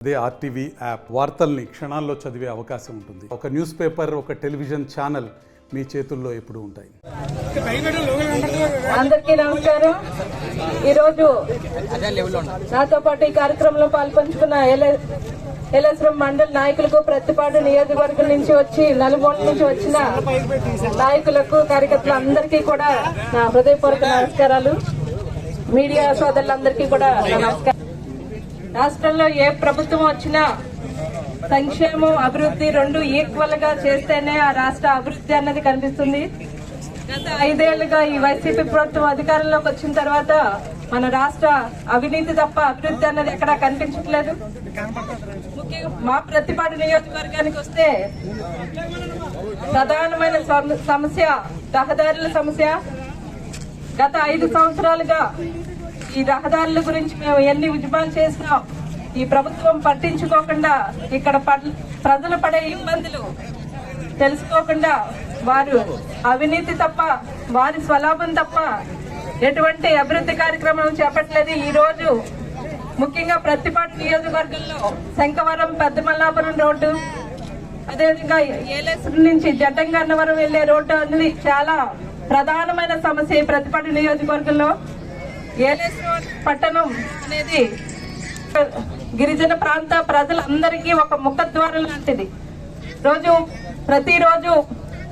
అదే RTV app వార్తల్ని క్షణాల్లో చదివే అవకాశం ఉంటుంది. ఒక న్యూస్ పేపర్, ఒక టెలివిజన్ ఛానల్ మీ చేతుల్లో ఎప్పుడూ ఉంటాయి. అందరికీ నమస్కారం. ఈరోజు నాతో పాటు ఈ కార్యక్రమంలో పాల్పంచుకున్న ఏలేశ్వరం మండల నాయకులకు, ప్రతిపాడు నియోజకవర్గం నుంచి వచ్చి నలుమూల నుంచి వచ్చిన నాయకులకు, కార్యకర్తలు అందరికీ కూడా నా హృదయపూర్వక నమస్కారాలు. మీడియా సోదరులందరికీ కూడా నమస్కారం. రాష్ట్రంలో ఏ ప్రభుత్వం వచ్చినా సంక్షేమం, అభివృద్ధి రెండు ఈక్వల్ గా చేస్తేనే ఆ రాష్ట్ర అభివృద్ధి అన్నది కనిపిస్తుంది. గత 5 ఏళ్లుగా ఈ వైసీపీ ప్రభుత్వం అధికారంలోకి వచ్చిన తర్వాత మన రాష్ట్ర అవినీతి తప్ప అభివృద్ధి అన్నది ఎక్కడా కనిపించట్లేదు. ముఖ్యంగా మా ప్రతిపాడు నియోజకవర్గానికి వస్తే ప్రధానమైన సమస్య రహదారుల సమస్య. గత 5 సంవత్సరాలుగా ఈ రహదారుల గురించి మేము ఎన్ని ఉద్యమాలు చేసినా ఈ ప్రభుత్వం పట్టించుకోకుండా, ఇక్కడ ప్రజలు పడే ఇబ్బందులు తెలుసుకోకుండా వారు అవినీతి తప్ప, వారి స్వలాభం తప్ప ఎటువంటి అభివృద్ధి కార్యక్రమం చేపట్టలేదు. ఈ రోజు ముఖ్యంగా ప్రతిపాడు నియోజకవర్గంలో శంకవరం, పెద్దమల్లాపురం రోడ్డు, అదేవిధంగా ఏలేశ్వరం నుంచి జడ్డంగన్నవరం వెళ్లే రోడ్డు అనేది చాలా ప్రధానమైన సమస్య. ఈ ప్రతిపాడు నియోజకవర్గంలో ఏలేశ్వరం పట్టణం అనేది గిరిజన ప్రాంత ప్రజలందరికీ ఒక ముఖద్వారం లాంటిది. ప్రతిరోజు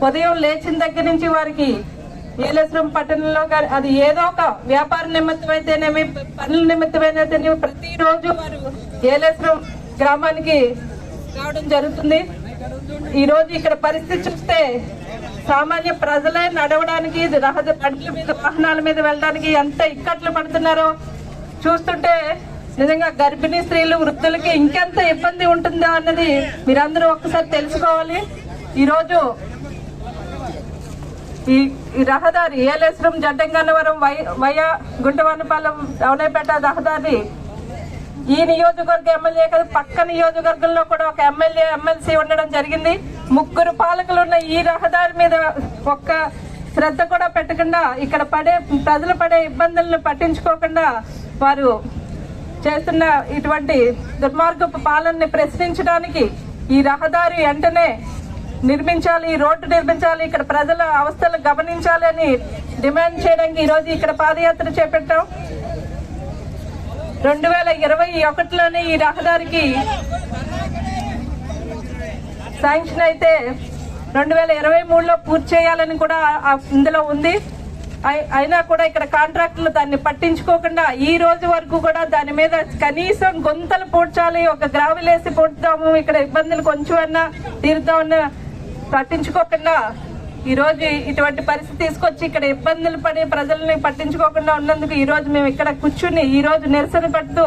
ఉదయం లేచిన దగ్గర నుంచి వారికి ఏలేశ్వరం పట్టణంలో అది ఏదో ఒక వ్యాపార నిమిత్తం అయితేనేమి, పనుల నిమిత్తమైతేనేమి ప్రతిరోజు వారు ఏలేశ్వరం గ్రామానికి రావడం జరుగుతుంది. ఈ రోజు ఇక్కడ పరిస్థితి చూస్తే సామాన్య ప్రజలే నడవడానికి, బండ్ల మీద, వాహనాల మీద వెళ్ళడానికి ఎంత ఇక్కట్లు పడుతున్నారో చూస్తుంటే నిజంగా గర్భిణీ స్త్రీలు, వృద్ధులకి ఇంకెంత ఇబ్బంది ఉంటుందో అన్నది మీరందరూ ఒక్కసారి తెలుసుకోవాలి. ఈరోజు ఈ రహదారి ఏలేశ్వరం జడ్డంగన్నవరం వయా గుంటవానిపాలెం రవణపేట రహదారి ఈ నియోజకవర్గ ఎమ్మెల్యే కాదు, పక్క నియోజకవర్గంలో కూడా ఒక ఎమ్మెల్యే, ఎమ్మెల్సీ ఉండడం జరిగింది. 3 పాలకులు ఉన్న ఈ రహదారి మీద ఒక్క శ్రద్ధ కూడా పెట్టకుండా, ఇక్కడ ప్రజలు పడే ఇబ్బందులను పట్టించుకోకుండా వారు చేస్తున్న ఇటువంటి దుర్మార్గపు పాలనని ప్రశ్నించడానికి ఈ రహదారి వెంటనే నిర్మించాలి, ఈ రోడ్డు నిర్మించాలి, ఇక్కడ ప్రజల అవస్థలు గమనించాలి అని డిమాండ్ చేయడానికి ఈరోజు ఇక్కడ పాదయాత్ర చేపట్టాం. 2021లోనే ఈ రహదారికి శాంక్షన్ అయితే 2023లో పూర్తి చేయాలని కూడా ఇందులో ఉంది. అయినా కూడా ఇక్కడ కాంట్రాక్టులు దాన్ని పట్టించుకోకుండా ఈ రోజు వరకు కూడా దాని మీద కనీసం గొంతలు పూడ్చాలి, ఒక గ్రావిలేసి పూడ్తాము, ఇక్కడ ఇబ్బందులు కొంచెమన్నా తీరుతామన్నా పట్టించుకోకుండా ఈ రోజు ఇటువంటి పరిస్థితి తీసుకొచ్చి ఇక్కడ ఇబ్బందులు పడి ప్రజల్ని పట్టించుకోకుండా ఉన్నందుకు ఈ రోజు మేము ఇక్కడ కూర్చుని ఈ రోజు నిరసన పెడుతూ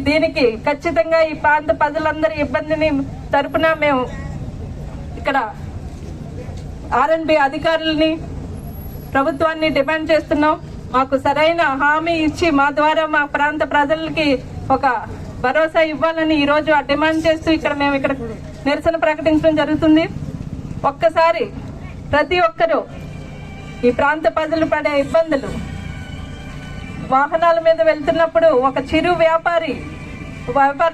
దీనికి ఖచ్చితంగా ఈ ప్రాంత ప్రజలందరి ఇబ్బందిని తరపున మేము ఇక్కడ ఆర్ఎండ్బి అధికారులని, ప్రభుత్వాన్ని డిమాండ్ చేస్తున్నాం. మాకు సరైన హామీ ఇచ్చి మా ద్వారా మా ప్రాంత ప్రజలకి ఒక భరోసా ఇవ్వాలని ఈ రోజు ఆ డిమాండ్ చేస్తూ మేము ఇక్కడ నిరసన ప్రకటించడం జరుగుతుంది. ఒక్కసారి ప్రతి ఒక్కరూ ఈ ప్రాంత ప్రజలు పడే ఇబ్బందులు, వాహనాల మీద వెళ్తున్నప్పుడు ఒక చిరు వ్యాపార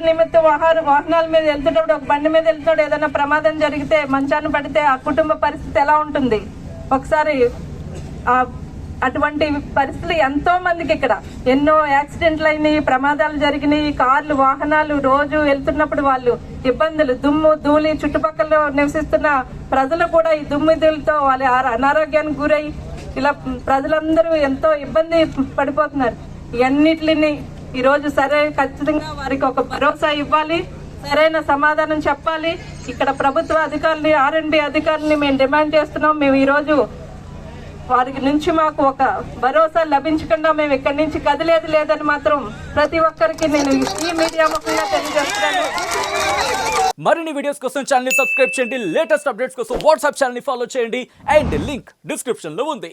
నిమిత్తం వాహనాల మీద వెళ్తున్నప్పుడు, ఒక బండి మీద వెళ్తున్నప్పుడు ఏదైనా ప్రమాదం జరిగితే, మంచాన్ని పడితే ఆ కుటుంబ పరిస్థితి ఎలా ఉంటుంది ఒకసారి. అటువంటి పరిస్థితులు ఎంతో మందికి ఇక్కడ ఎన్నో యాక్సిడెంట్లు అయినాయి, ప్రమాదాలు జరిగినాయి. కార్లు, వాహనాలు రోజు వెళ్తున్నప్పుడు వాళ్ళు ఇబ్బందులు, దుమ్ము ధూళి, చుట్టుపక్కల నివసిస్తున్న ప్రజలు కూడా ఈ దుమ్ము ధూళితో వాళ్ళ అనారోగ్యానికి గురై ఇలా ప్రజలందరూ ఎంతో ఇబ్బంది పడిపోతున్నారు. ఇవన్నిటిని ఈరోజు ఖచ్చితంగా వారికి ఒక భరోసా ఇవ్వాలి, సరైన సమాధానం చెప్పాలి. ఇక్కడ ప్రభుత్వ అధికారులని, ఆర్ఎండ్బి అధికారులని మేము డిమాండ్ చేస్తున్నాం. మేము ఈరోజు వారికి నుంచి మాకు ఒక భరోసా లభించకుండా మేము ఇక్కడి నుంచి కదిలేదు లేదని మాత్రం ప్రతి ఒక్కరికి నేను ఈ మీడియా ముఖంగా తెలియజేస్తున్నాను. మరిన్ని వీడియోస్ కోసం ఛానల్ ని సబ్స్క్రైబ్ చేయండి, లేటెస్ట్ అప్డేట్స్ కోసం వాట్సాప్ ఛానల్ ని ఫాలో చేయండి, అండ్ లింక్ డిస్క్రిప్షన్ లో ఉంది.